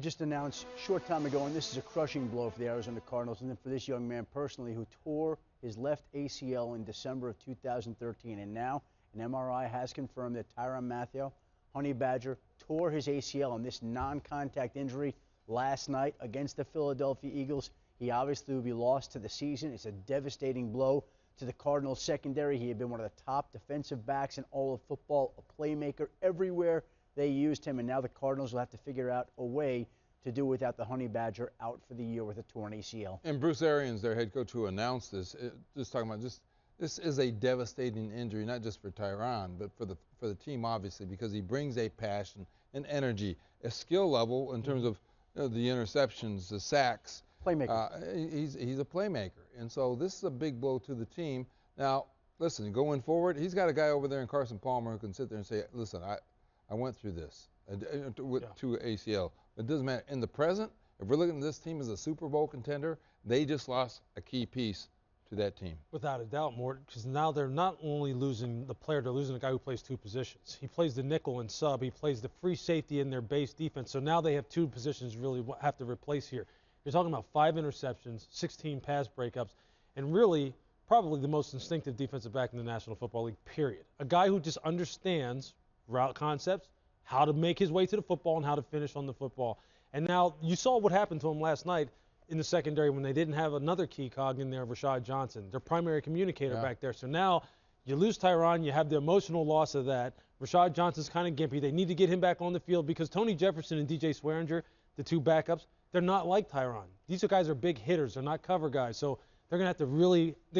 Just announced a short time ago, and this is a crushing blow for the Arizona Cardinals, and then for this young man personally who tore his left ACL in December of 2013. And now an MRI has confirmed that Tyrann Mathieu, Honey Badger, tore his ACL in this non-contact injury last night against the Philadelphia Eagles. He obviously will be lost to the season. It's a devastating blow to the Cardinals secondary. He had been one of the top defensive backs in all of football, a playmaker everywhere they used him, and now the Cardinals will have to figure out a way to do without the Honey Badger out for the year with a torn ACL. And Bruce Arians, their head coach, who announced this, just talking about this is a devastating injury, not just for Tyrann, but for the team, obviously, because he brings a passion, an energy, a skill level in terms of the interceptions, the sacks. Playmaker. He's a playmaker, and so this is a big blow to the team. Now, listen, going forward, he's got a guy over there in Carson Palmer who can sit there and say, listen, I went through this with two ACL. It doesn't matter. In the present, if we're looking at this team as a Super Bowl contender, they just lost a key piece to that team. Without a doubt, Mort, because now they're not only losing the player, they're losing a guy who plays two positions. He plays the nickel and sub. He plays the free safety in their base defense. So now they have two positions really have to replace here. You're talking about 5 interceptions, 16 pass breakups, and really probably the most instinctive defensive back in the National Football League, period. A guy who just understands route concepts, how to make his way to the football, and how to finish on the football. And now you saw what happened to him last night in the secondary when they didn't have another key cog in there, Rashad Johnson, their primary communicator back there. So now you lose Tyrann, you have the emotional loss of that. Rashad Johnson's kind of gimpy. They need to get him back on the field because Tony Jefferson and DJ Swearinger, the two backups, they're not like Tyrann. These guys are big hitters. They're not cover guys. So they're going to have to really –